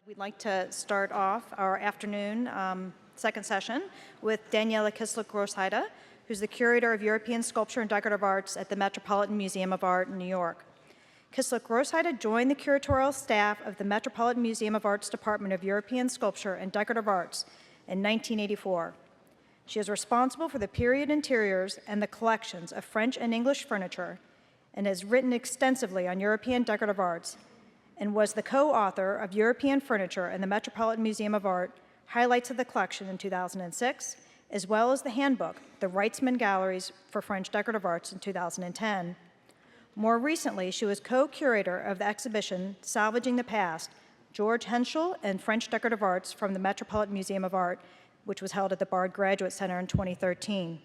We'd like to start off our afternoon second session with Daniela Kisluk Grosheide, who's the Curator of European Sculpture and Decorative Arts at the Metropolitan Museum of Art in New York. Kisluk Grosheide joined the curatorial staff of the Metropolitan Museum of Art's Department of European Sculpture and Decorative Arts in 1984. She is responsible for the period interiors and the collections of French and English furniture and has written extensively on European decorative arts and was the co-author of European Furniture in the Metropolitan Museum of Art, Highlights of the Collection in 2006, as well as the handbook, The Wrightsman Galleries for French Decorative Arts in 2010. More recently, she was co-curator of the exhibition Salvaging the Past, George Henschel and French Decorative Arts from the Metropolitan Museum of Art, which was held at the Bard Graduate Center in 2013.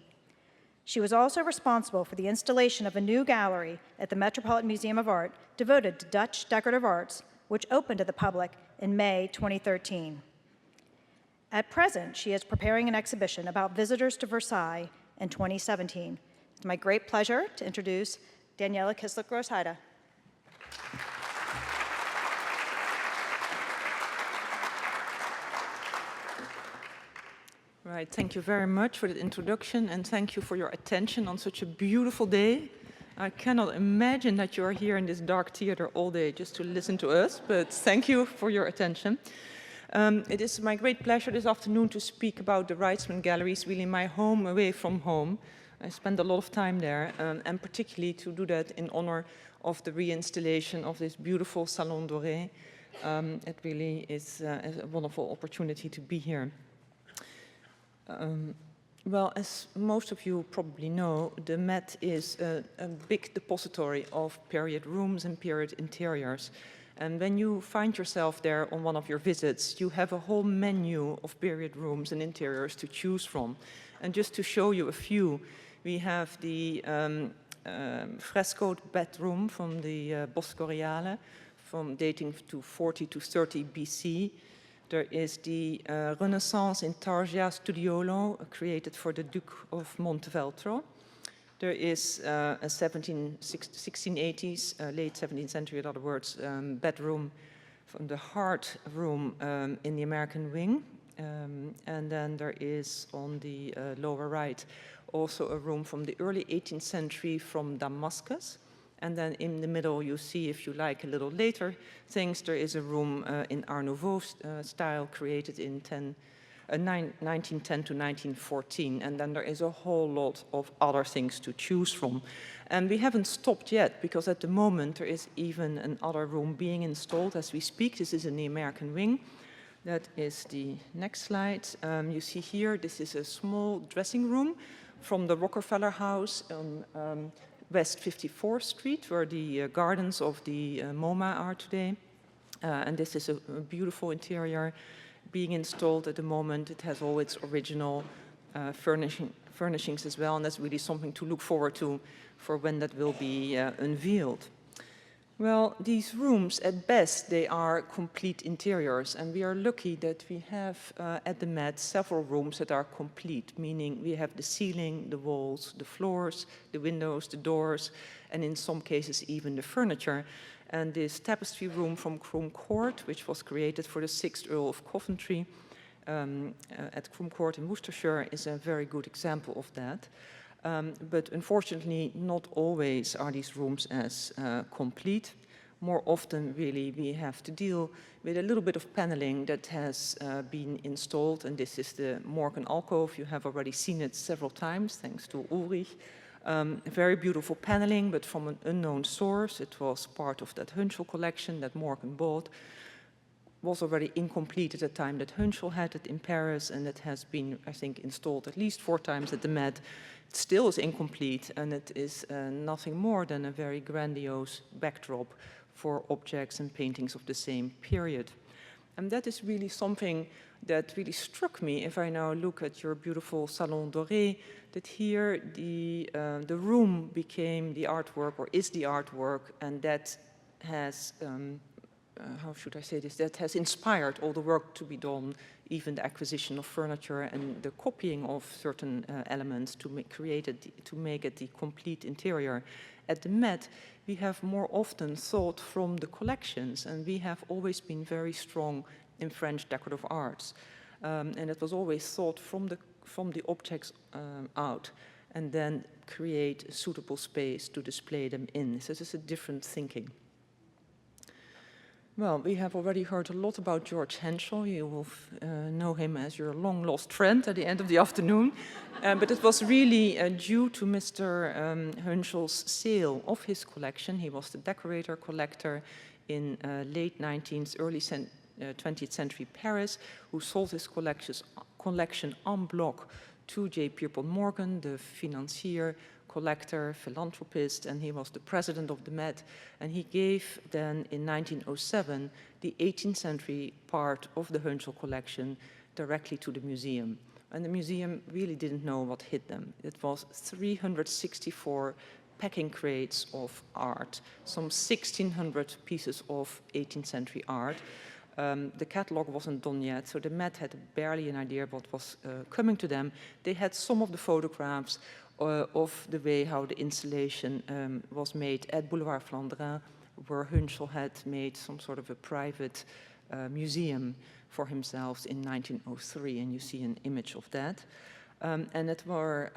She was also responsible for the installation of a new gallery at the Metropolitan Museum of Art devoted to Dutch decorative arts, which opened to the public in May 2013. At present, she is preparing an exhibition about visitors to Versailles in 2017. It's my great pleasure to introduce Daniela Kisluk Grosheide. Right, thank you very much for the introduction and thank you for your attention on such a beautiful day. I cannot imagine that you are here in this dark theater all day just to listen to us, but thank you for your attention. It is my great pleasure this afternoon to speak about the Wrightsman Galleries, really my home away from home. I spend a lot of time there, and particularly to do that in honor of the reinstallation of this beautiful Salon Doré. It really is a wonderful opportunity to be here. Well, as most of you probably know, the Met is a big depository of period rooms and period interiors. And when you find yourself there on one of your visits, you have a whole menu of period rooms and interiors to choose from. And just to show you a few, we have the Frescoed Bedroom from the Bosco Reale, from dating to 40 to 30 BC. There is the Renaissance Intarsia Studiolo, created for the Duke of Montefeltro. There is a 1680s, late 17th century, in other words, bedroom from the Heart Room in the American wing. And then there is on the lower right also a room from the early 18th century from Damascus. And then in the middle, you see, if you like, a little later things, there is a room in Art Nouveau style created in 1910 to 1914. And then there is a whole lot of other things to choose from. And we haven't stopped yet, because at the moment there is even another room being installed as we speak. This is in the American wing. That is the next slide. You see here, this is a small dressing room from the Rockefeller House on West 54th Street, where the gardens of the MoMA are today. And this is a beautiful interior being installed at the moment. It has all its original furnishings as well, and that's really something to look forward to for when that will be unveiled. Well, these rooms, at best, they are complete interiors, and we are lucky that we have at the Met several rooms that are complete, meaning we have the ceiling, the walls, the floors, the windows, the doors, and in some cases even the furniture. And this tapestry room from Croom Court, which was created for the 6th Earl of Coventry at Croom Court in Worcestershire, is a very good example of that. But unfortunately, not always are these rooms as complete. More often, really, we have to deal with a little bit of paneling that has been installed, and this is the Morgan alcove. You have already seen it several times, thanks to Ulrich. Very beautiful paneling, but from an unknown source. It was part of that Henschel collection that Morgan bought. Was already incomplete at the time that Henschel had it in Paris, and it has been, I think, installed at least 4 times at the Met. It still is incomplete, and it is nothing more than a very grandiose backdrop for objects and paintings of the same period. And that is really something that really struck me if I now look at your beautiful Salon Doré, that here the room became the artwork, or is the artwork, and that has how should I say this, that has inspired all the work to be done, even the acquisition of furniture and the copying of certain elements to make it the complete interior. At the Met, we have more often thought from the collections, and we have always been very strong in French decorative arts. And it was always thought from the objects out, and then create a suitable space to display them in. So this is a different thinking. Well, we have already heard a lot about George Henschel. You will know him as your long-lost friend at the end of the afternoon. But it was really due to Mr. Henschel's sale of his collection. He was the decorator collector in late 19th, early 20th century Paris, who sold his collection en bloc to J. Pierpont Morgan, the financier, collector, philanthropist, and he was the president of the Met. And he gave then in 1907 the 18th century part of the Henschel collection directly to the museum. And the museum really didn't know what hit them. It was 364 packing crates of art, some 1,600 pieces of 18th century art. The catalog wasn't done yet, so the Met had barely an idea of what was coming to them. They had some of the photographs of the way how the installation was made at Boulevard Flandrin, where Henschel had made some sort of a private museum for himself in 1903, and you see an image of that. And it were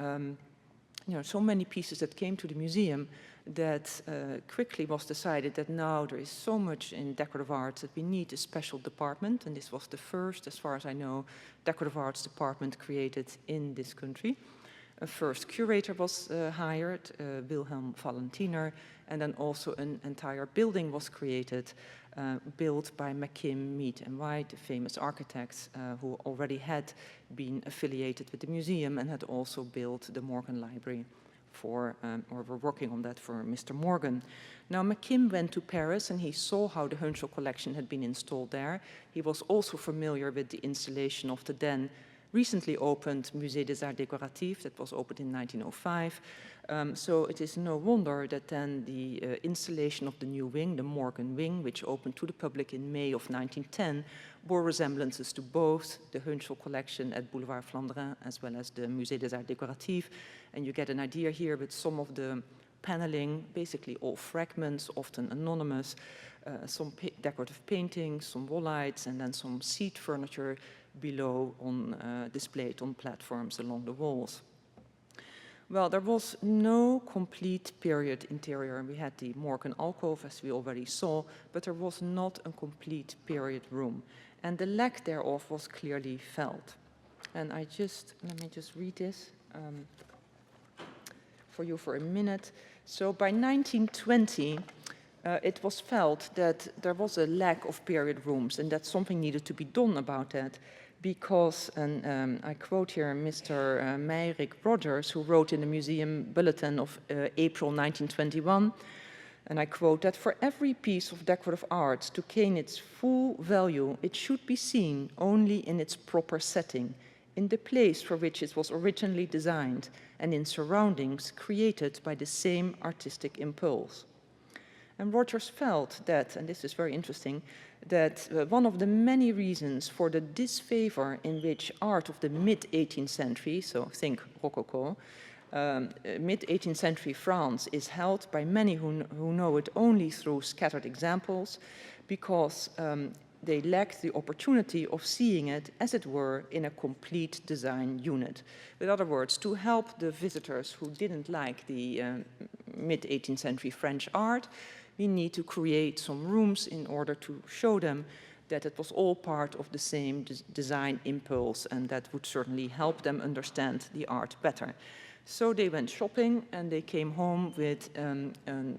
so many pieces that came to the museum that quickly was decided that now there is so much in decorative arts that we need a special department, and this was the first, as far as I know, decorative arts department created in this country. A first curator was hired, Wilhelm Valentiner, and then also an entire building was created, built by McKim, Mead and White, the famous architects who already had been affiliated with the museum and had also built the Morgan Library or were working on that for Mr. Morgan. Now, McKim went to Paris and he saw how the Henschel collection had been installed there. He was also familiar with the installation of the then recently opened Musée des Arts Décoratifs that was opened in 1905. So it is no wonder that then the installation of the new wing, the Morgan wing, which opened to the public in May of 1910, bore resemblances to both the Henschel collection at Boulevard Flandrin as well as the Musée des Arts Décoratifs. And you get an idea here with some of the paneling, basically all fragments, often anonymous, some decorative paintings, some wall lights, and then some seat furniture below displayed on platforms along the walls. Well, there was no complete period interior. We had the Morgan alcove, as we already saw, but there was not a complete period room. And the lack thereof was clearly felt. And let me just read this for you for a minute. So by 1920, it was felt that there was a lack of period rooms and that something needed to be done about that. Because, and I quote here Mr. Meirik Rogers, who wrote in the Museum Bulletin of April 1921, and I quote, that for every piece of decorative art to gain its full value, it should be seen only in its proper setting, in the place for which it was originally designed, and in surroundings created by the same artistic impulse. And Rogers felt that, and this is very interesting, that one of the many reasons for the disfavor in which art of the mid-18th century, so think Rococo, mid-18th century France is held by many who know it only through scattered examples, because they lacked the opportunity of seeing it, as it were, in a complete design unit. In other words, to help the visitors who didn't like the mid-18th century French art, we need to create some rooms in order to show them that it was all part of the same design impulse, and that would certainly help them understand the art better. So they went shopping and they came home with a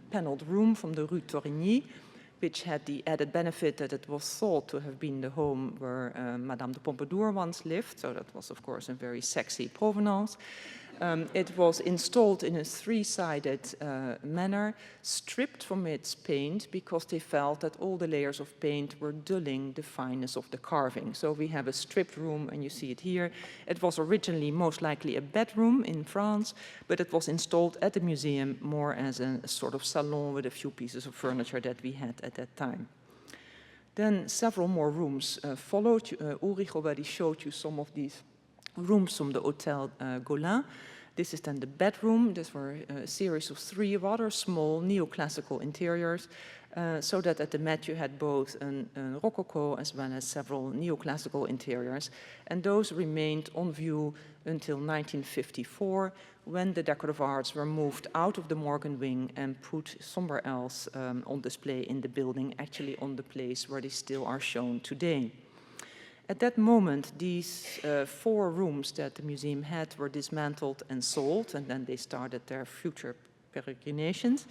paneled room from the Rue Torigny, which had the added benefit that it was thought to have been the home where Madame de Pompadour once lived. So that was, of course, a very sexy provenance. It was installed in a three-sided manner, stripped from its paint because they felt that all the layers of paint were dulling the fineness of the carving. So we have a stripped room, and you see it here. It was originally most likely a bedroom in France, but it was installed at the museum more as a sort of salon with a few pieces of furniture that we had at that time. Then several more rooms followed. Ulrich already showed you some of these rooms from the Hotel Gaulin. This is then the bedroom. These were a series of 3 rather small neoclassical interiors, so that at the Met you had both a Rococo as well as several neoclassical interiors. And those remained on view until 1954, when the decorative arts were moved out of the Morgan wing and put somewhere else on display in the building, actually on the place where they still are shown today. At that moment, these 4 rooms that the museum had were dismantled and sold, and then they started their future peregrinations,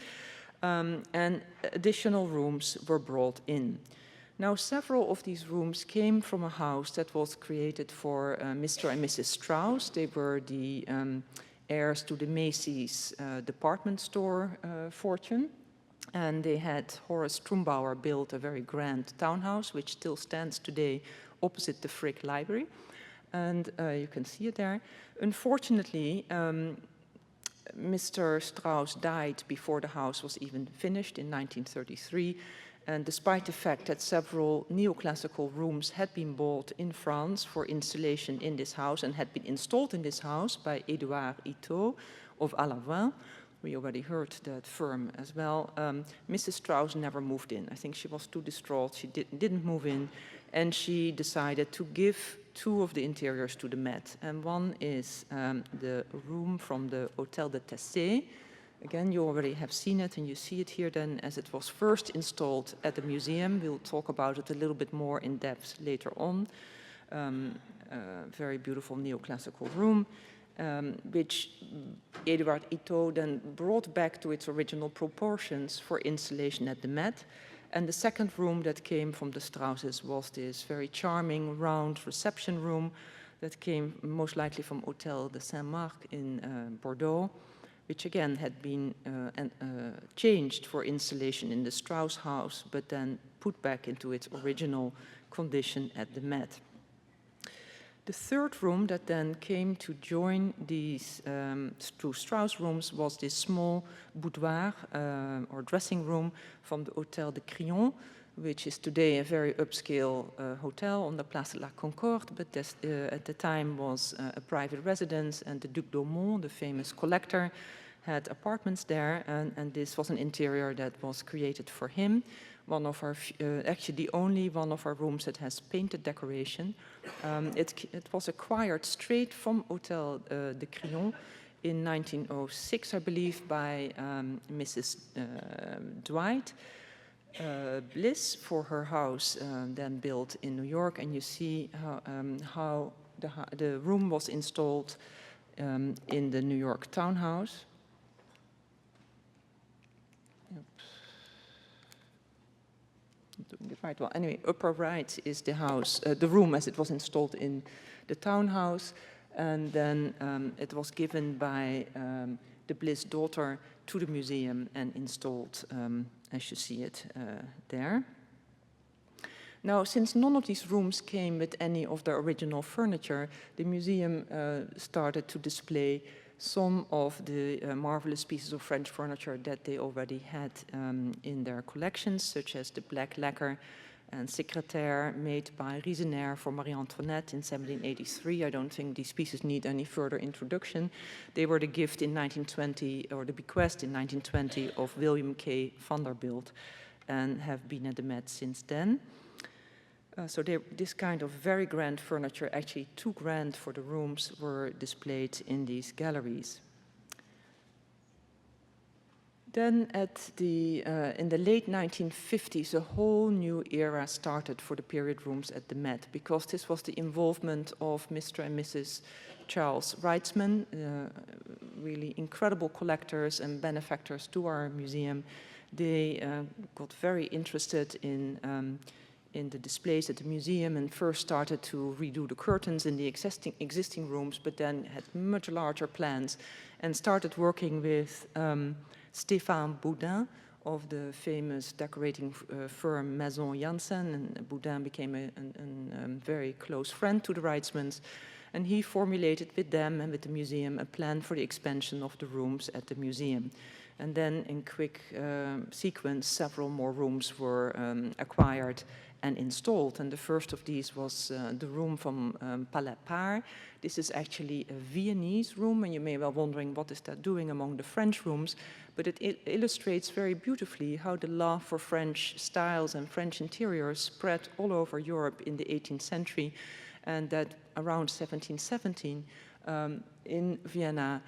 and additional rooms were brought in. Now, several of these rooms came from a house that was created for Mr. and Mrs. Strauss. They were the heirs to the Macy's department store fortune. And they had Horace Trumbauer build a very grand townhouse, which still stands today opposite the Frick Library. And you can see it there. Unfortunately, Mr. Strauss died before the house was even finished in 1933. And despite the fact that several neoclassical rooms had been bought in France for installation in this house and had been installed in this house by Édouard Ito of Alavoin, we already heard that firm as well, Mrs. Strauss never moved in. I think she was too distraught, she didn't move in, and she decided to give 2 of the interiors to the Met. And one is the room from the Hotel de Camin. Again, you already have seen it, and you see it here then as it was first installed at the museum. We'll talk about it a little bit more in depth later on. Very beautiful neoclassical room, which Édouard Ito then brought back to its original proportions for installation at the Met. And the second room that came from the Strausses was this very charming round reception room that came most likely from Hotel de Saint-Marc in Bordeaux, which again had been changed for installation in the Strauss house, but then put back into its original condition at the Met. The third room that then came to join these 2 Strauss rooms was this small boudoir or dressing room from the Hotel de Camin, which is today a very upscale hotel on the Place de la Concorde, but this, at the time was a private residence, and the Duc d'Aumont, the famous collector, had apartments there, and this was an interior that was created for him. One of our, actually the only one of our rooms that has painted decoration. It was acquired straight from Hotel de Camin in 1906, I believe, by Mrs. Dwight Bliss for her house then built in New York, and you see how the room was installed in the New York townhouse. Doing it right. Well, anyway, upper right is the house, the room as it was installed in the townhouse, and then it was given by the Bliss daughter to the museum and installed, as you see it there. Now, since none of these rooms came with any of the original furniture, the museum started to display some of the marvelous pieces of French furniture that they already had in their collections, such as the black lacquer and secrétaire made by Riesenaire for Marie Antoinette in 1783. I don't think these pieces need any further introduction. They were the gift in 1920, or the bequest in 1920 of William K. Vanderbilt, and have been at the Met since then. So this kind of very grand furniture, actually too grand for the rooms, were displayed in these galleries. Then in the late 1950s, a whole new era started for the period rooms at the Met, because this was the involvement of Mr. and Mrs. Charles Wrightsman, really incredible collectors and benefactors to our museum. They got very interested in the displays at the museum and first started to redo the curtains in the existing rooms, but then had much larger plans and started working with Stéphane Boudin of the famous decorating firm Maison Janssen, and Boudin became a very close friend to the Wrightsmans, and he formulated with them and with the museum a plan for the expansion of the rooms at the museum. And then in quick sequence, several more rooms were acquired and installed. And the first of these was the room from Palais Par. This is actually a Viennese room, and you may well wondering what is that doing among the French rooms, but it illustrates very beautifully how the love for French styles and French interiors spread all over Europe in the 18th century, and that around 1717 in Vienna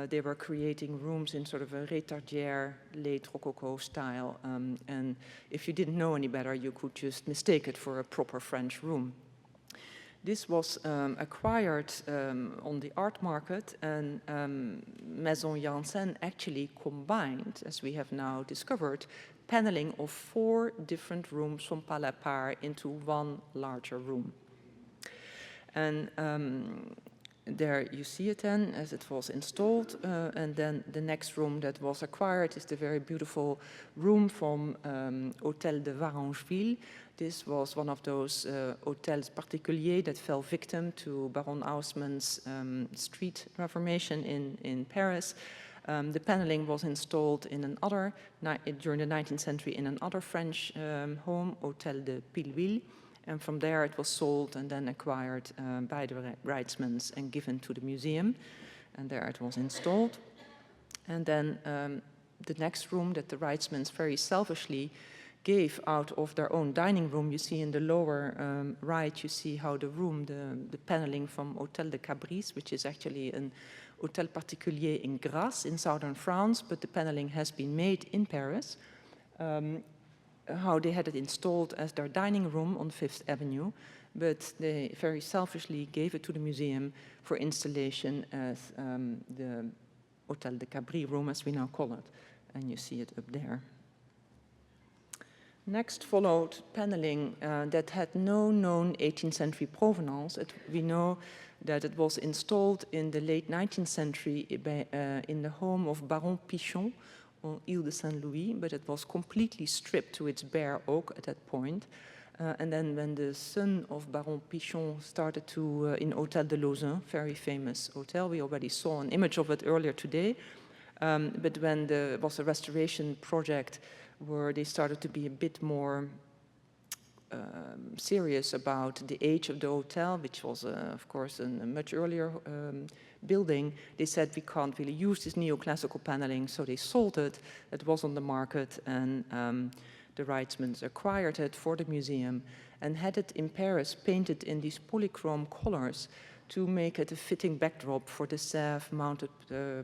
they were creating rooms in sort of a rétardière, late Rococo style, and if you didn't know any better, you could just mistake it for a proper French room. This was acquired on the art market, and Maison Janssen actually combined, as we have now discovered, paneling of 4 different rooms from Palais Par into one larger room. And there you see it then as it was installed, and then the next room that was acquired is the very beautiful room from Hotel de Varangeville. This was one of those hotels particuliers that fell victim to Baron Haussmann's street reformation in Paris. The paneling was installed in another, during the 19th century, in another French home, Hotel de Pilleville. And from there it was sold and then acquired by the Wrightsmans and given to the museum. And there it was installed. And then the next room that the Wrightsmans very selfishly gave out of their own dining room. You see in the lower right, you see how the room, the paneling from Hotel de Cabris, which is actually an Hotel Particulier in Grasse in southern France, but the paneling has been made in Paris. How they had it installed as their dining room on Fifth Avenue, but they very selfishly gave it to the museum for installation as the Hotel de Cabris room, as we now call it, and you see it up there. Next followed paneling that had no known 18th century provenance. We know that it was installed in the late 19th century in the home of Baron Pichon, on Ile de Saint-Louis, but it was completely stripped to its bare oak at that point. And then when the son of Baron Pichon started to, in Hotel de Lauzun, very famous hotel, we already saw an image of it earlier today, but when there was a restoration project where they started to be a bit more serious about the age of the hotel, which was, of course, a much earlier building, they said we can't really use this neoclassical paneling, so they sold it. It was on the market, and the Wrightsmans acquired it for the museum and had it in Paris painted in these polychrome colors to make it a fitting backdrop for the Sèvres mounted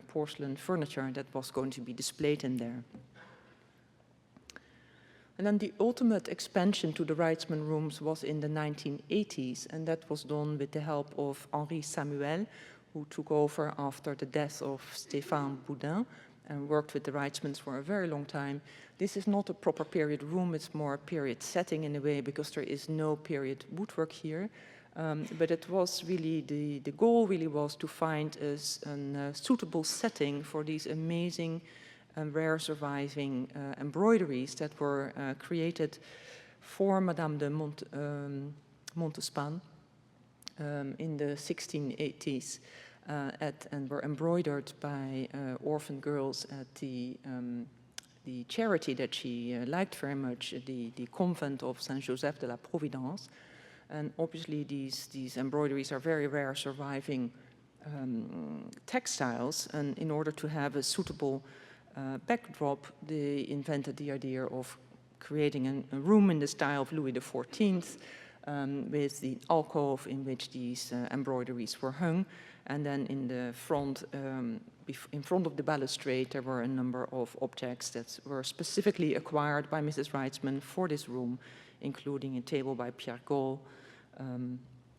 porcelain furniture that was going to be displayed in there. And then the ultimate expansion to the Wrightsman rooms was in the 1980s, and that was done with the help of Henri Samuel, who took over after the death of Stéphane Boudin and worked with the Wrightsmans for a very long time. This is not a proper period room, it's more a period setting in a way, because there is no period woodwork here. But it was really, the goal really was to find a suitable setting for these amazing and rare surviving embroideries that were created for Madame de Montespan in the 1680s and were embroidered by orphan girls at the charity that she liked very much, the convent of Saint-Joseph de la Providence. And obviously these embroideries are very rare surviving textiles, and in order to have a suitable backdrop, they invented the idea of creating a room in the style of Louis XIV with the alcove in which these embroideries were hung. And then in the front, in front of the balustrade, there were a number of objects that were specifically acquired by Mrs. Wrightsman for this room, including a table by Pierre Gaulle,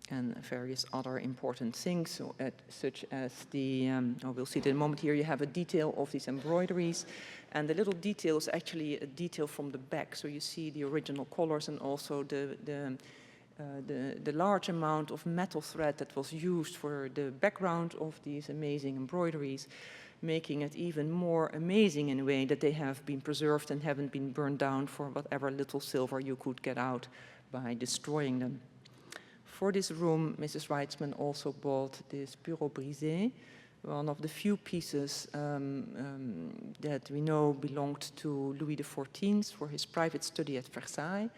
and various other important things, so such as the, we'll see it in a moment here, you have a detail of these embroideries, and the little detail is actually a detail from the back, so you see the original colors and also the large amount of metal thread that was used for the background of these amazing embroideries. making it even more amazing in a way that they have been preserved and haven't been burned down for whatever little silver you could get out by destroying them. For this room, Mrs. Wrightsman also bought this bureau brisé, one of the few pieces that we know belonged to Louis XIV for his private study at Versailles,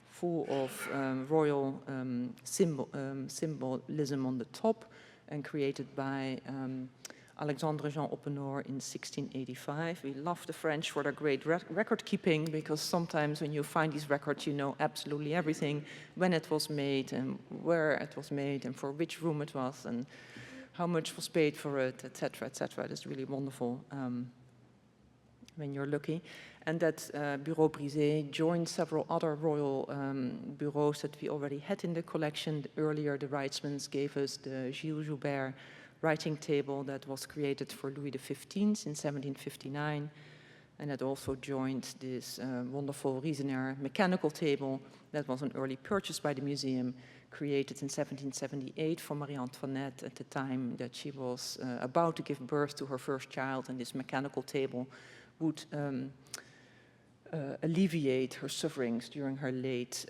full of royal symbolism on the top, and created by Alexandre Jean Oppenor in 1685. We love the French for their great record keeping, because sometimes when you find these records, you know absolutely everything, when it was made and where it was made and for which room it was and how much was paid for it, etc., etc. It's really wonderful when you're lucky. And that bureau brisé joined several other royal bureaus that we already had in the collection. Earlier, the Wrightsmans gave us the Gilles Joubert writing table that was created for Louis XV in 1759. And it also joined this wonderful Riesener mechanical table that was an early purchase by the museum, created in 1778 for Marie Antoinette at the time that she was about to give birth to her first child, and this mechanical table would alleviate her sufferings during her late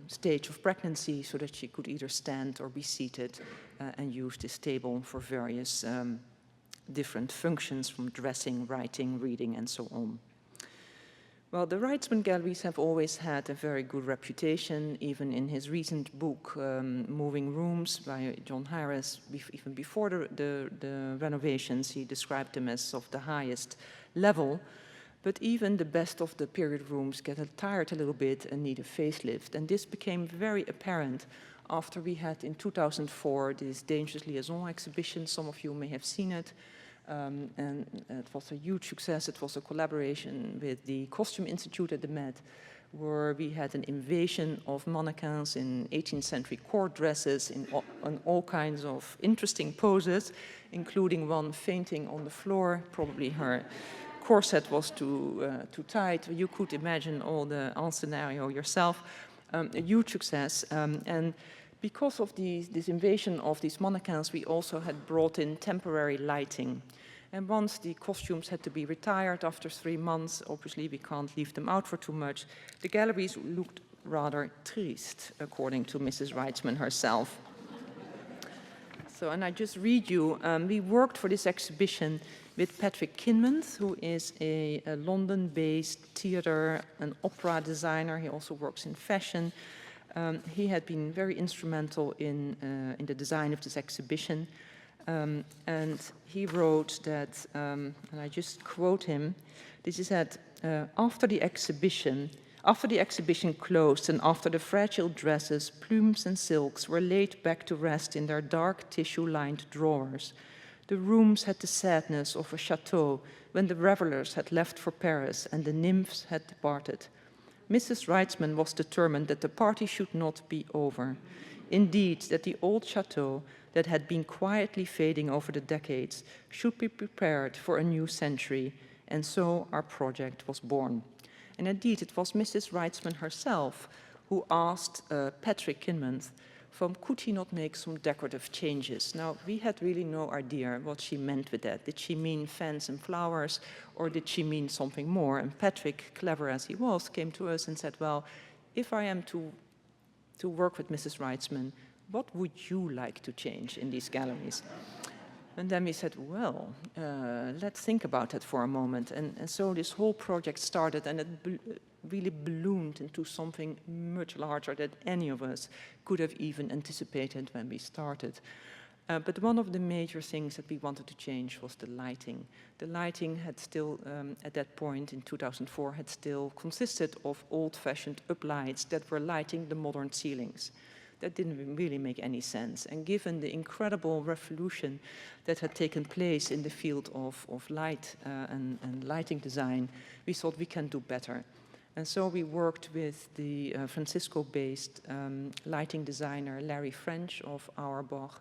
stage of pregnancy, so that she could either stand or be seated and use this table for various different functions, from dressing, writing, reading, and so on. Well, the Wrightsman galleries have always had a very good reputation. Even in his recent book, Moving Rooms, by John Harris, even before the renovations, he described them as of the highest level. But even the best of the period rooms get tired a little bit and need a facelift. And this became very apparent after we had in 2004 this Dangerous Liaison exhibition. Some of you may have seen it. And it was a huge success. It was a collaboration with the Costume Institute at the Met, where we had an invasion of mannequins in 18th century court dresses in all kinds of interesting poses, including one fainting on the floor. Probably her corset was too tight. You could imagine all the scenario yourself. A huge success. And because of this invasion of these mannequins, we also had brought in temporary lighting. And once the costumes had to be retired after 3 months, obviously we can't leave them out for too much, the galleries looked rather triste, according to Mrs. Wrightsman herself. So, and I just read you, we worked for this exhibition with Patrick Kinmans, who is a London-based theater and opera designer. He also works in fashion. He had been very instrumental in the design of this exhibition. And he wrote that, and I just quote him, this is that after the exhibition closed and after the fragile dresses, plumes and silks were laid back to rest in their dark tissue-lined drawers, the rooms had the sadness of a chateau when the revelers had left for Paris and the nymphs had departed. Mrs. Wrightsman was determined that the party should not be over. Indeed, that the old chateau that had been quietly fading over the decades should be prepared for a new century, and so our project was born. And indeed, it was Mrs. Wrightsman herself who asked Patrick Kinmans, could he not make some decorative changes? Now, we had really no idea what she meant with that. Did she mean fans and flowers, or did she mean something more? And Patrick, clever as he was, came to us and said, well, if I am to work with Mrs. Wrightsman, what would you like to change in these galleries? And then we said, well, let's think about that for a moment. And so this whole project started, and it really ballooned into something much larger than any of us could have even anticipated when we started. But one of the major things that we wanted to change was the lighting. The lighting had still, at that point in 2004, had still consisted of old-fashioned uplights that were lighting the modern ceilings. That didn't really make any sense. And given the incredible revolution that had taken place in the field of light and lighting design, we thought we can do better. And so we worked with the Francisco-based lighting designer Larry French of Auerbach,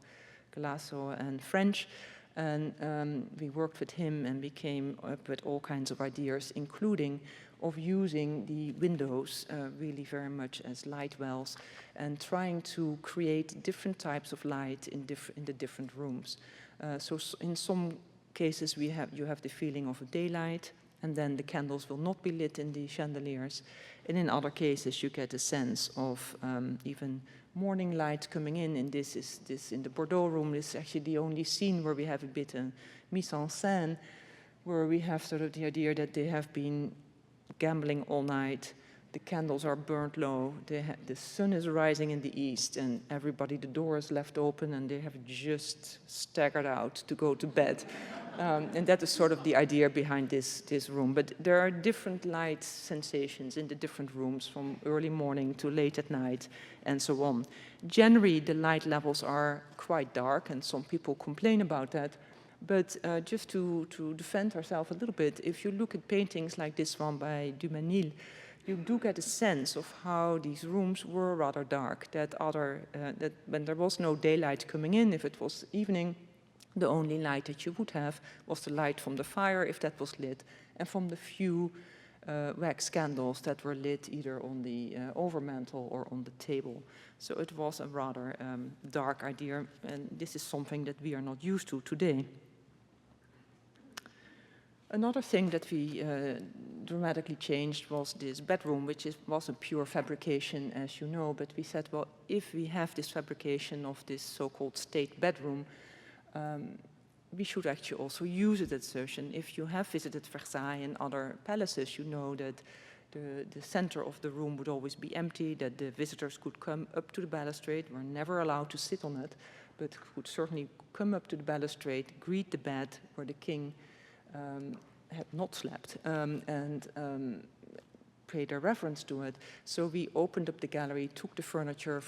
Galasso and French. And we worked with him, and we came up with all kinds of ideas, including of using the windows really very much as light wells, and trying to create different types of light in the different rooms. So in some cases you have the feeling of a daylight, and then the candles will not be lit in the chandeliers. And in other cases, you get a sense of even morning light coming in. And this in the Bordeaux room. This is actually the only scene where we have a bit of mise en scène, where we have sort of the idea that they have been gambling all night. The candles are burnt low. The sun is rising in the east, and everybody, the door is left open, and they have just staggered out to go to bed. And that is sort of the idea behind this room. But there are different light sensations in the different rooms, from early morning to late at night, and so on. Generally, the light levels are quite dark, and some people complain about that. But just to defend ourselves a little bit, if you look at paintings like this one by Dumanil, you do get a sense of how these rooms were rather dark, that when there was no daylight coming in, if it was evening, the only light that you would have was the light from the fire, if that was lit, and from the few wax candles that were lit either on the overmantel or on the table. So it was a rather dark idea, and this is something that we are not used to today. Another thing that we dramatically changed was this bedroom, which was a pure fabrication, as you know, but we said, well, if we have this fabrication of this so-called state bedroom, we should actually also use it as such. And if you have visited Versailles and other palaces, you know that the center of the room would always be empty, that the visitors could come up to the balustrade, were never allowed to sit on it, but could certainly come up to the balustrade, greet the bed where the king had not slept, and pay their reverence to it. So we opened up the gallery, took the furniture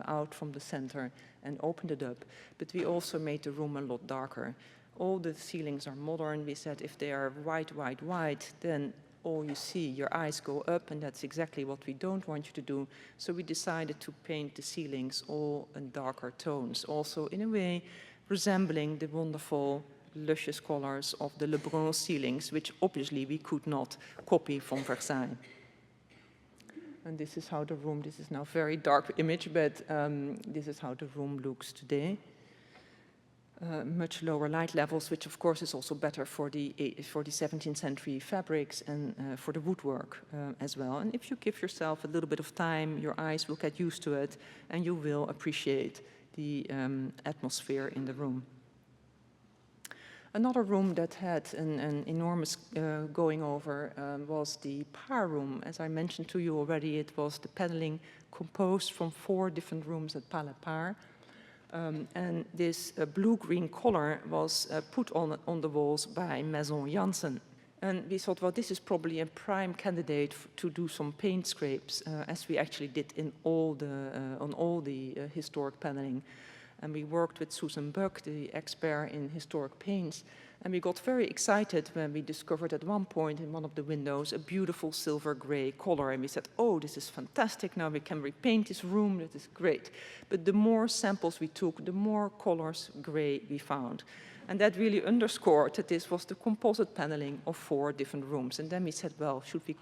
out from the center and opened it up. But we also made the room a lot darker. All the ceilings are modern. We said if they are white, white, white, then all you see, your eyes go up, and that's exactly what we don't want you to do. So we decided to paint the ceilings all in darker tones, also in a way resembling the wonderful luscious colors of the Lebrun ceilings, which obviously we could not copy from Versailles. And this is how the room, this is now a very dark image, but this is how the room looks today. Much lower light levels, which of course is also better for the 17th century fabrics and for the woodwork as well. And if you give yourself a little bit of time, your eyes will get used to it, and you will appreciate the atmosphere in the room. Another room that had an enormous going over was the par room. As I mentioned to you already, it was the paneling composed from 4 different rooms at Palais Par. And this blue-green color was put on the walls by Maison Janssen. And we thought, well, this is probably a prime candidate to do some paint scrapes, as we actually did in on all the historic paneling. And we worked with Susan Buck, the expert in historic paints, and we got very excited when we discovered at one point in one of the windows a beautiful silver gray color, and we said, oh, this is fantastic, now we can repaint this room, that is great. But the more samples we took, the more colors gray we found. And that really underscored that this was the composite paneling of 4 different rooms. And then we said, well, should we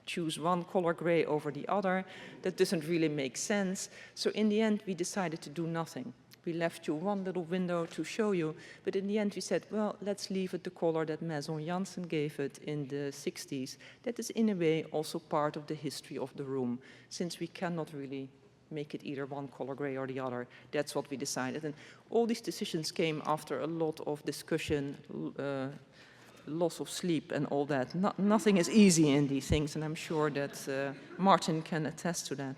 choose one color gray over the other? That doesn't really make sense. So in the end, we decided to do nothing. We left you one little window to show you, but in the end we said, well, let's leave it the color that Maison Janssen gave it in the 60s. That is in a way also part of the history of the room, since we cannot really make it either one color gray or the other. That's what we decided. And all these decisions came after a lot of discussion, loss of sleep and all that. Nothing is easy in these things, and I'm sure that Martin can attest to that.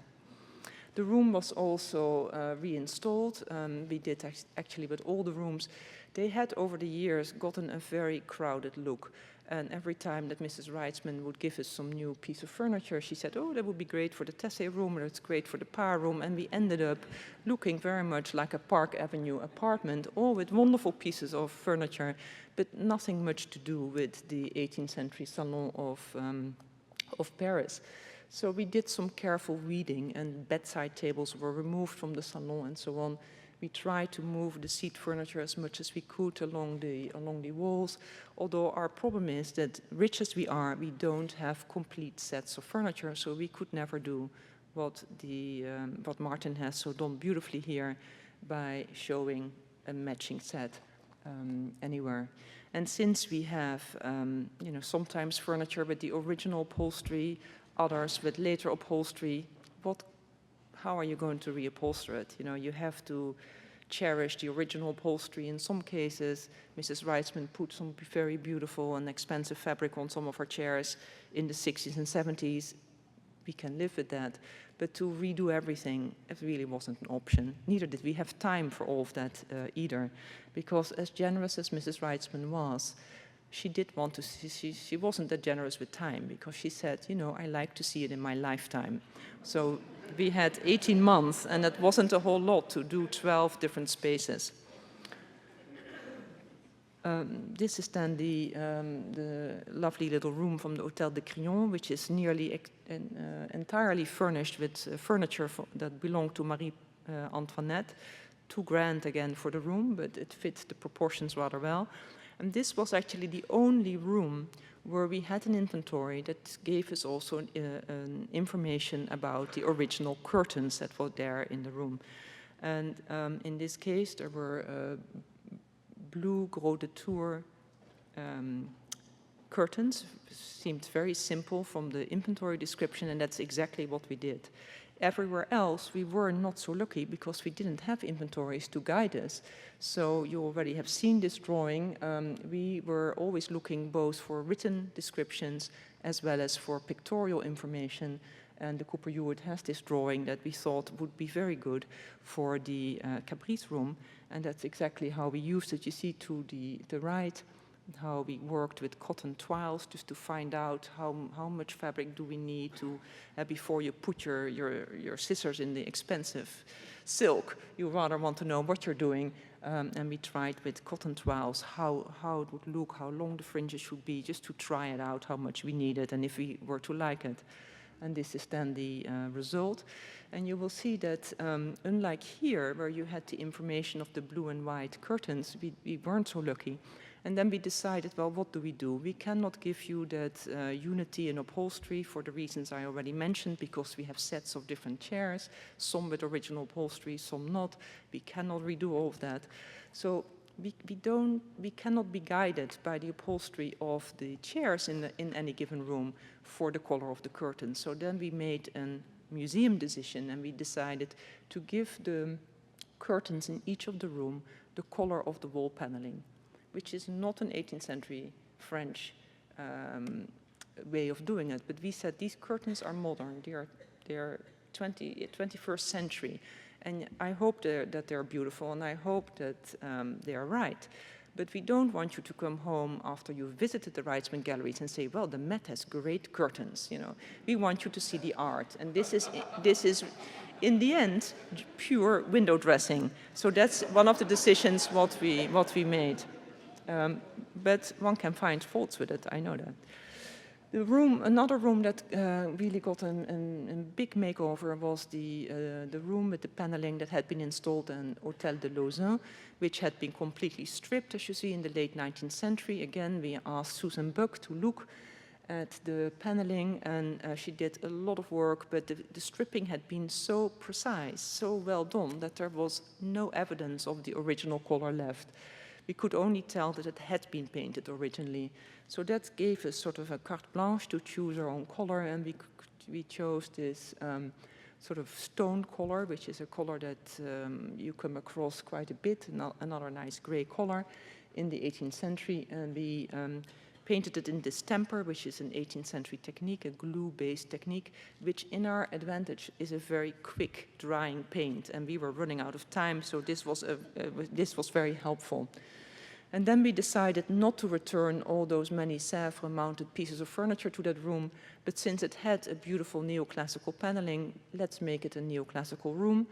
The room was also reinstalled. We did actually with all the rooms. They had over the years gotten a very crowded look. And every time that Mrs. Wrightsman would give us some new piece of furniture, she said, oh, that would be great for the Tessy Room, or it's great for the Par Room. And we ended up looking very much like a Park Avenue apartment, all with wonderful pieces of furniture, but nothing much to do with the 18th century Salon of Paris. So we did some careful weeding, and bedside tables were removed from the salon and so on. We tried to move the seat furniture as much as we could along the walls, although our problem is that, rich as we are, we don't have complete sets of furniture, so we could never do what Martin has so done beautifully here by showing a matching set anywhere. And since we have, you know, sometimes furniture with the original upholstery, others with later upholstery, how are you going to reupholster it? You know, you have to cherish the original upholstery. In some cases, Mrs. Wrightsman put some very beautiful and expensive fabric on some of her chairs in the 60s and 70s. We can live with that. But to redo everything, it really wasn't an option. Neither did we have time for all of that either. Because as generous as Mrs. Wrightsman was, she did want to see, she wasn't that generous with time, because she said, you know, I like to see it in my lifetime. So we had 18 months, and that wasn't a whole lot to do 12 different spaces. This is then the lovely little room from the Hotel De Camin, which is nearly entirely furnished with furniture that belonged to Marie Antoinette. Too grand again for the room, but it fits the proportions rather well. And this was actually the only room where we had an inventory that gave us also an information about the original curtains that were there in the room. And in this case, there were blue Gros de Tour curtains. Seemed very simple from the inventory description, and that's exactly what we did. Everywhere else, we were not so lucky because we didn't have inventories to guide us. So you already have seen this drawing. We were always looking both for written descriptions as well as for pictorial information. And the Cooper Hewitt has this drawing that we thought would be very good for the Caprice room. And that's exactly how we used it. You see to the right how we worked with cotton toiles just to find out how much fabric do we need to before you put your scissors in the expensive silk. You rather want to know what you're doing. And we tried with cotton toiles how it would look, how long the fringes should be, just to try it out, how much we needed, and if we were to like it. And this is then the result. And you will see that unlike here, where you had the information of the blue and white curtains, we weren't so lucky. And then we decided, well, what do? We cannot give you that unity in upholstery for the reasons I already mentioned, because we have sets of different chairs, some with original upholstery, some not. We cannot redo all of that. So we cannot be guided by the upholstery of the chairs in any given room for the color of the curtains. So then we made a museum decision, and we decided to give the curtains in each of the room the color of the wall paneling, which is not an 18th century French way of doing it. But we said these curtains are modern. They are 21st century. And I hope that they're beautiful, and I hope that they are right. But we don't want you to come home after you've visited the Wrightsman galleries and say, well, the Met has great curtains. You know, we want you to see the art. And this is in the end, pure window dressing. So that's one of the decisions what we made. But one can find faults with it, I know that. The room, another room that really got a big makeover was the room with the paneling that had been installed in Hotel de Lausanne, which had been completely stripped, as you see, in the late 19th century. Again, we asked Susan Buck to look at the paneling, and she did a lot of work, but the stripping had been so precise, so well done, that there was no evidence of the original color left. We could only tell that it had been painted originally. So that gave us sort of a carte blanche to choose our own color, and we chose this sort of stone color, which is a color that you come across quite a bit, another nice gray color in the 18th century. And we painted it in distemper, which is an 18th century technique, a glue-based technique, which in our advantage is a very quick drying paint. And we were running out of time, so this was very helpful. And then we decided not to return all those many Sèvres-mounted pieces of furniture to that room, but since it had a beautiful neoclassical paneling, let's make it a neoclassical room.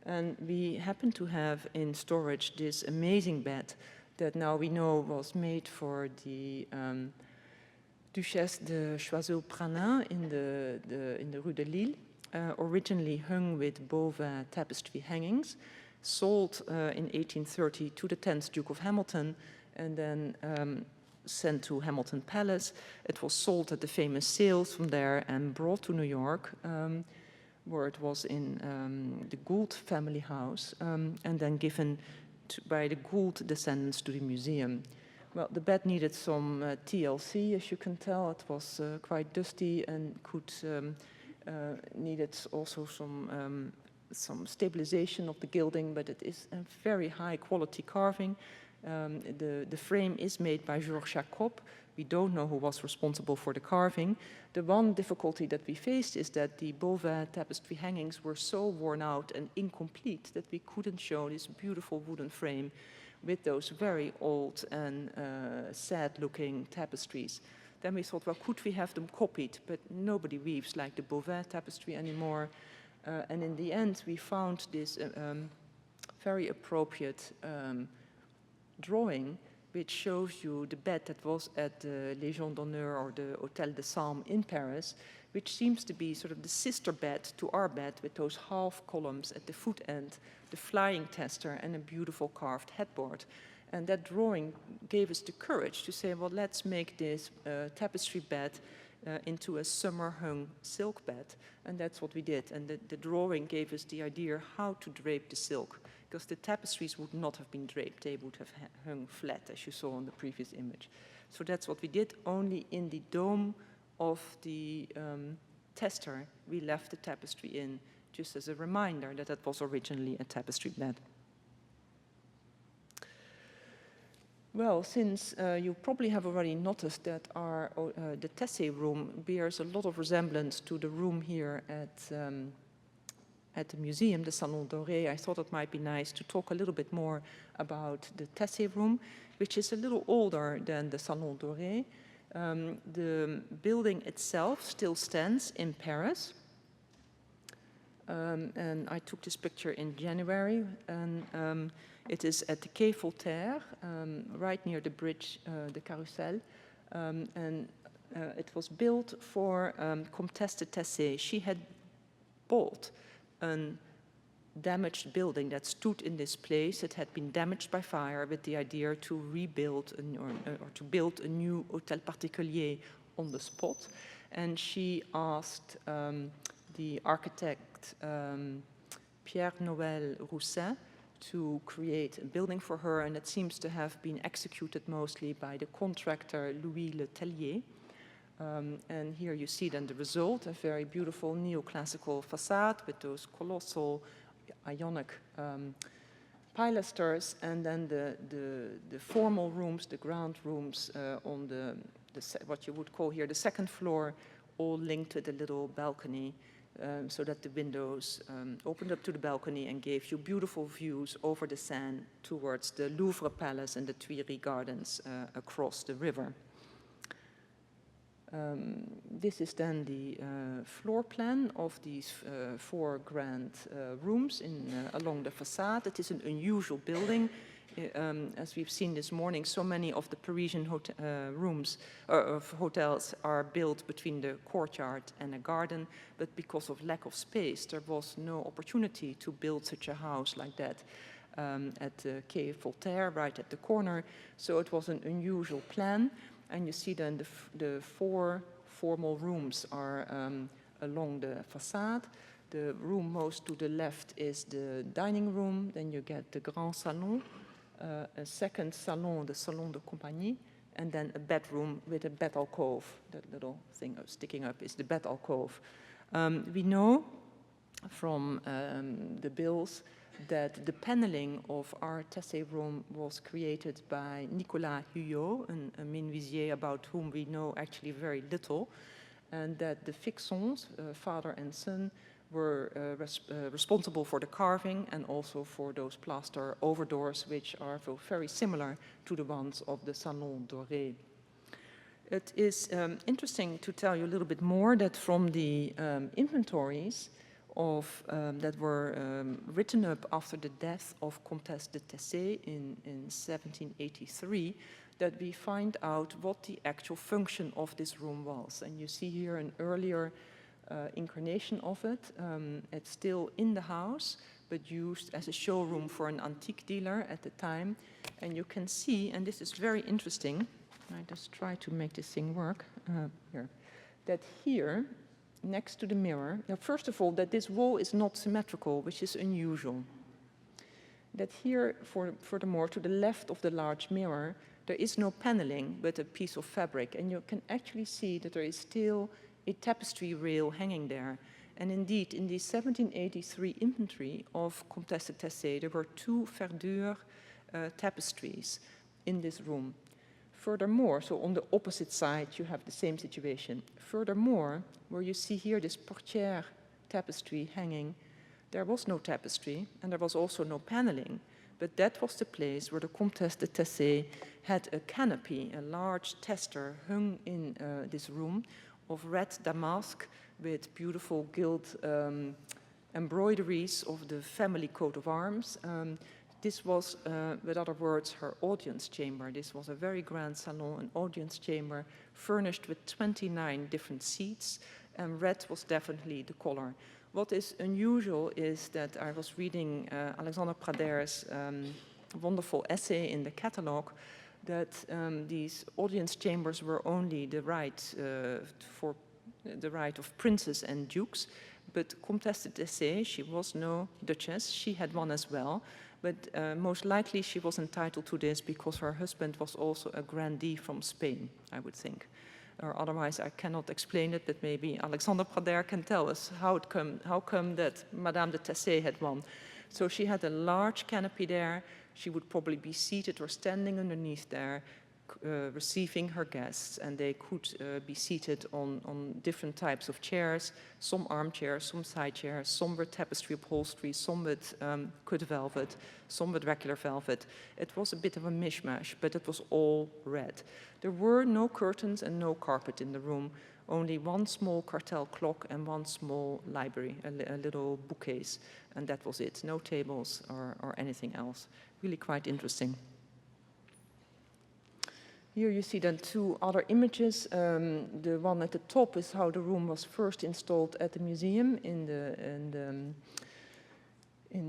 And we happen to have in storage this amazing bed that now we know was made for the Duchesse de Choiseul-Pranin in the Rue de Lille, originally hung with Beauvais tapestry hangings, sold in 1830 to the 10th Duke of Hamilton, and then sent to Hamilton Palace. It was sold at the famous sales from there and brought to New York, where it was in the Gould family house, and then given by the Gould descendants to the museum. Well, the bed needed some TLC, as you can tell. It was quite dusty and needed also some stabilization of the gilding, but it is a very high quality carving. The frame is made by Georges Jacob. We don't know who was responsible for the carving. The one difficulty that we faced is that the Beauvais tapestry hangings were so worn out and incomplete that we couldn't show this beautiful wooden frame with those very old and sad-looking tapestries. Then we thought, well, could we have them copied? But nobody weaves like the Beauvais tapestry anymore. And in the end, we found this very appropriate drawing, which shows you the bed that was at the Légion d'honneur or the Hotel de Camin in Paris, which seems to be sort of the sister bed to our bed with those half columns at the foot end, the flying tester, and a beautiful carved headboard. And that drawing gave us the courage to say, well, let's make this tapestry bed into a summer-hung silk bed. And that's what we did. And the drawing gave us the idea how to drape the silk, because the tapestries would not have been draped. They would have hung flat, as you saw on the previous image. So that's what we did. Only in the dome of the tester, we left the tapestry in, just as a reminder that that was originally a tapestry bed. Well, since you probably have already noticed that the Tessy Room bears a lot of resemblance to the room here at the museum, the Salon Doré, I thought it might be nice to talk a little bit more about the Tessy Room, which is a little older than the Salon Doré. The building itself still stands in Paris. And I took this picture in January, and it is at the Quai Voltaire, right near the bridge, the Carousel, and it was built for Comtesse de Tessy. She had bought a damaged building that stood in this place. It had been damaged by fire, with the idea to rebuild or to build a new Hôtel Particulier on the spot. And she asked the architect Pierre-Noël Rousset to create a building for her, and it seems to have been executed mostly by the contractor Louis Le Tellier. And here you see then the result, a very beautiful neoclassical facade with those colossal Ionic pilasters, and then the formal rooms, the ground rooms on what you would call here the second floor, all linked with a little balcony, so that the windows opened up to the balcony and gave you beautiful views over the Seine towards the Louvre Palace and the Tuileries Gardens across the river. This is then the floor plan of these 4 grand rooms along the facade. It is an unusual building. As we've seen this morning, so many of the Parisian hotels are built between the courtyard and a garden, but because of lack of space, there was no opportunity to build such a house like that at the Quai Voltaire, right at the corner. So it was an unusual plan. And you see then the 4 formal rooms are along the facade. The room most to the left is the dining room. Then you get the Grand Salon, a second salon, the Salon de Compagnie, and then a bedroom with a bed alcove. That little thing sticking up is the bed alcove. We know from the bills that the paneling of our Tessy Room was created by Nicolas Cuyo, a menuisier about whom we know actually very little, and that the Fixons, father and son, were responsible for the carving and also for those plaster overdoors, which are very similar to the ones of the Salon Doré. It is interesting to tell you a little bit more that from the inventories that were written up after the death of Comtesse de Tessy in 1783, that we find out what the actual function of this room was. And you see here an earlier incarnation of it. It's still in the house, but used as a showroom for an antique dealer at the time. And you can see, and this is very interesting, I just try to make this thing work, here, that here, next to the mirror, now first of all, that this wall is not symmetrical, which is unusual. that here, furthermore, to the left of the large mirror, there is no paneling, but a piece of fabric. And you can actually see that there is still a tapestry rail hanging there. And indeed, in the 1783 inventory of Comtesse de Tessy, there were 2 verdure tapestries in this room. Furthermore, so on the opposite side, you have the same situation. Furthermore, where you see here this portière tapestry hanging, there was no tapestry, and there was also no paneling. But that was the place where the Comtesse de Tessy had a canopy, a large tester hung in this room of red damask with beautiful gilt embroideries of the family coat of arms. This was, with other words, her audience chamber. This was a very grand salon, an audience chamber, furnished with 29 different seats, and red was definitely the color. What is unusual is that I was reading Alexander Prader's wonderful essay in the catalogue that these audience chambers were only the right for the right of princes and dukes, but Comtesse de Tessy, she was no duchess, she had one as well, but most likely she was entitled to this because her husband was also a grandee from Spain, I would think. Or otherwise I cannot explain it, but maybe Alexander Prader can tell us how come that Madame de Tessy had one. So she had a large canopy there. She would probably be seated or standing underneath there, receiving her guests, and they could be seated on different types of chairs, some armchairs, some side chairs, some with tapestry upholstery, some with cut velvet, some with regular velvet. It was a bit of a mishmash, but it was all red. There were no curtains and no carpet in the room, only one small cartel clock and one small library, a little bookcase, and that was it. No tables or anything else. Really quite interesting. Here you see then 2 other images. The one at the top is how the room was first installed at the museum in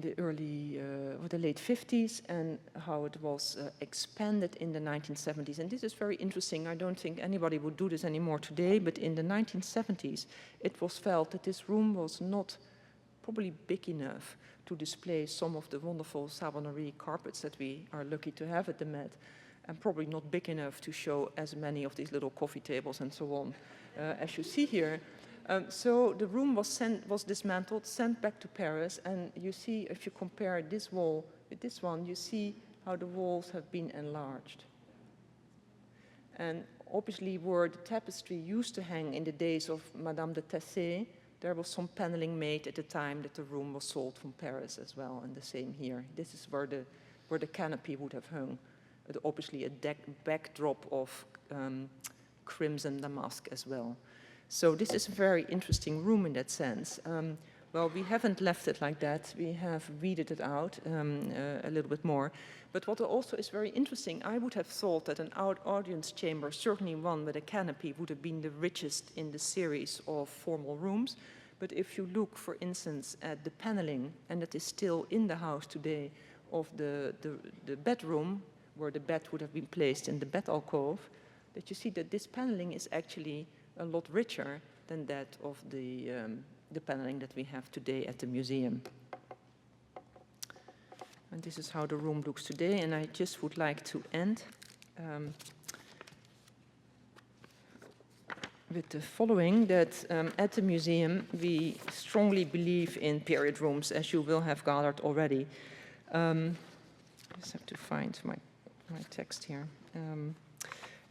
the early or the late 50s, and how it was expanded in the 1970s. And this is very interesting. I don't think anybody would do this anymore today, but in the 1970s, it was felt that this room was not probably big enough to display some of the wonderful savonnerie carpets that we are lucky to have at the Met, and probably not big enough to show as many of these little coffee tables and so on as you see here. So the room was dismantled, sent back to Paris, and you see, if you compare this wall with this one, you see how the walls have been enlarged. And obviously where the tapestry used to hang in the days of Madame de Tessy, there was some paneling made at the time that the room was sold from Paris as well, and the same here. This is where the canopy would have hung. Obviously a backdrop of crimson damask as well. So this is a very interesting room in that sense. Well, we haven't left it like that. We have weeded it out a little bit more. But what also is very interesting, I would have thought that an audience chamber, certainly one with a canopy, would have been the richest in the series of formal rooms. But if you look, for instance, at the paneling, and that is still in the house today, of the bedroom, where the bed would have been placed in the bed alcove, that you see that this paneling is actually a lot richer than that of the paneling that we have today at the museum. And this is how the room looks today, and I just would like to end with the following, that at the museum we strongly believe in period rooms, as you will have gathered already. I just have to find my text here.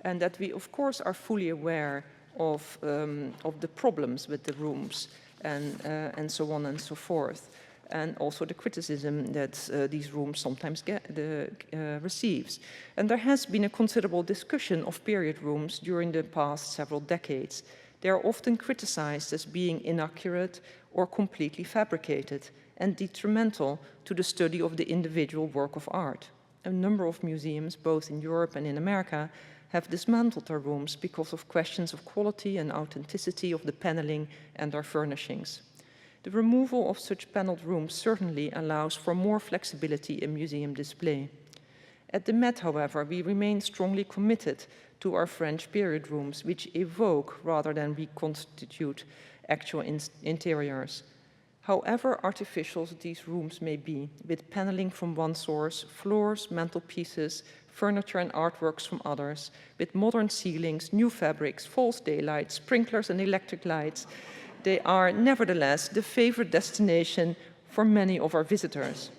And that we, of course, are fully aware of the problems with the rooms and so on and so forth, and also the criticism that these rooms sometimes receives. And there has been a considerable discussion of period rooms during the past several decades. They are often criticized as being inaccurate or completely fabricated and detrimental to the study of the individual work of art. A number of museums, both in Europe and in America, have dismantled their rooms because of questions of quality and authenticity of the paneling and their furnishings. The removal of such paneled rooms certainly allows for more flexibility in museum display. At the Met, however, we remain strongly committed to our French period rooms, which evoke rather than reconstitute actual interiors. However artificial these rooms may be, with paneling from one source, floors, mantelpieces, furniture and artworks from others, with modern ceilings, new fabrics, false daylight, sprinklers and electric lights, they are nevertheless the favorite destination for many of our visitors.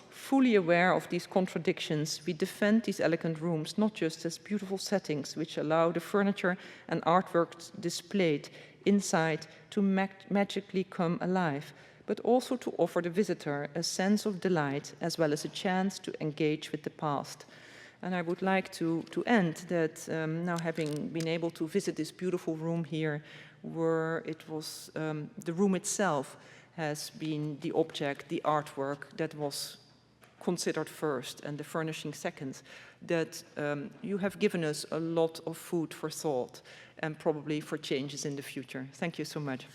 Fully aware of these contradictions, we defend these elegant rooms not just as beautiful settings which allow the furniture and artwork displayed inside to magically come alive, but also to offer the visitor a sense of delight as well as a chance to engage with the past. And I would like to end that now having been able to visit this beautiful room here, where it was, the room itself has been the object, the artwork that was considered first and the furnishing second, that you have given us a lot of food for thought and probably for changes in the future. Thank you so much.